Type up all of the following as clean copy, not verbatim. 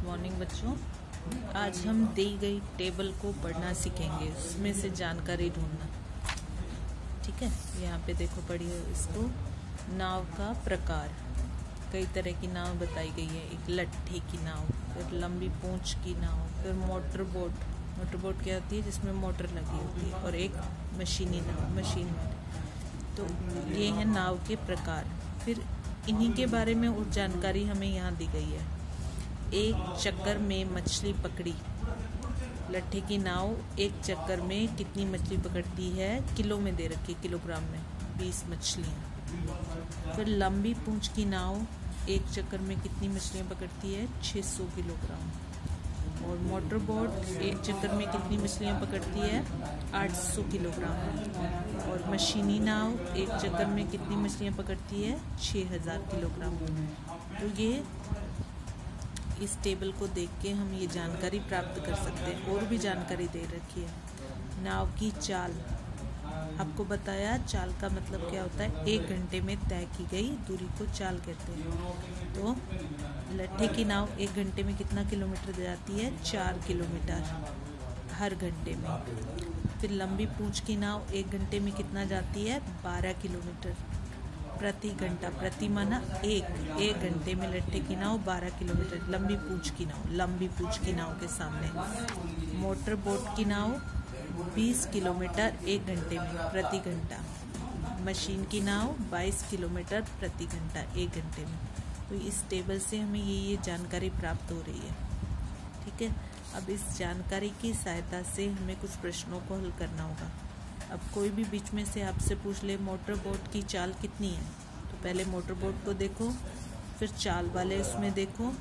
Morning बच्चों। आज हम दी गई टेबल को पढ़ना सीखेंगे, उसमें से जानकारी ढूंढना। ठीक है, यहाँ पे देखो, पढ़िए इसको। नाव का प्रकार, कई तरह की नाव बताई गई है। एक लट्ठे की नाव, फिर लंबी पूंछ की नाव, फिर मोटर बोट। मोटर बोट क्या होती है? जिसमें मोटर लगी होती है। और एक मशीनी नाव, मशीन वाली। तो ये है नाव के प्रकार। फिर इन्हीं के बारे में और जानकारी हमें यहाँ दी गई है। एक चक्कर में मछली पकड़ी। लट्ठे की नाव एक चक्कर में कितनी मछली पकड़ती है? किलो में दे रखी, किलोग्राम में 20 मछलियाँ। फिर लंबी पूंछ की नाव एक चक्कर में कितनी मछलियाँ पकड़ती है? 600 किलोग्राम। और मोटर बोट एक चक्कर में कितनी मछलियाँ पकड़ती है? 800 किलोग्राम। और मशीनी नाव एक चक्कर में कितनी मछलियाँ पकड़ती है? 6000 किलोग्राम। तो ये इस टेबल को देख के हम ये जानकारी प्राप्त कर सकते हैं। और भी जानकारी दे रखी है। नाव की चाल, आपको बताया चाल का मतलब क्या होता है? 1 घंटे में तय की गई दूरी को चाल कहते हैं। तो लट्ठे की नाव 1 घंटे में कितना किलोमीटर जाती है? 4 किलोमीटर हर घंटे में। फिर लंबी पूंछ की नाव 1 घंटे में कितना जाती है? 12 किलोमीटर प्रति घंटा। प्रति माना एक घंटे में लट्ठे की नाव 12 किलोमीटर। लंबी पूंछ की नाव, लंबी पूंछ की नाव के सामने। मोटर बोट की नाव 20 किलोमीटर 1 घंटे में प्रति घंटा। मशीन की नाव 22 किलोमीटर प्रति घंटा 1 घंटे में। तो इस टेबल से हमें ये जानकारी प्राप्त हो रही है। ठीक है, अब इस जानकारी की सहायता से हमें कुछ प्रश्नों को हल करना होगा। अब कोई भी बीच में से आपसे पूछ ले मोटर बोट की चाल कितनी है, तो पहले मोटर बोट को देखो, फिर चाल वाले उसमें देखो।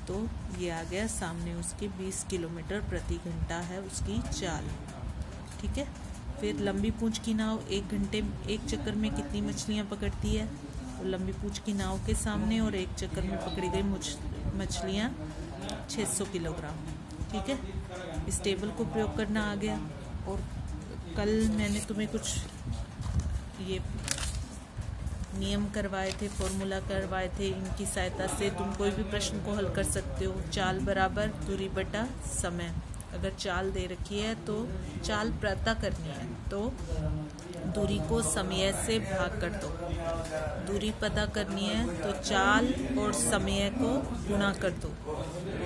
तो ये आ गया सामने, उसकी 20 किलोमीटर प्रति घंटा है उसकी चाल। ठीक है, फिर लंबी पूंछ की नाव 1 घंटे 1 चक्कर में कितनी मछलियाँ पकड़ती है? तो लंबी पूंछ की नाव के सामने और 1 चक्कर में पकड़ी गई मछलियाँ 600 किलोग्राम। ठीक है, इस टेबल को प्रयोग करना आ गया। और कल मैंने तुम्हें कुछ ये नियम करवाए थे, फॉर्मूला करवाए थे। इनकी सहायता से तुम कोई भी प्रश्न को हल कर सकते हो। चाल बराबर दूरी बटा समय। अगर चाल दे रखी है तो चाल पता करनी है, तो दूरी को समय से भाग कर दो। दूरी पता करनी है तो चाल और समय को गुणा कर दो।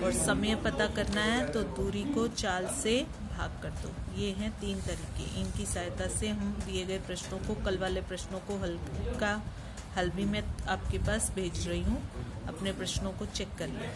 और समय पता करना है तो दूरी को चाल से भाग कर दो। ये हैं 3 तरीके। इनकी सहायता से हम दिए गए प्रश्नों को, कल वाले प्रश्नों को हल भी मैं आपके पास भेज रही हूँ। अपने प्रश्नों को चेक कर लें।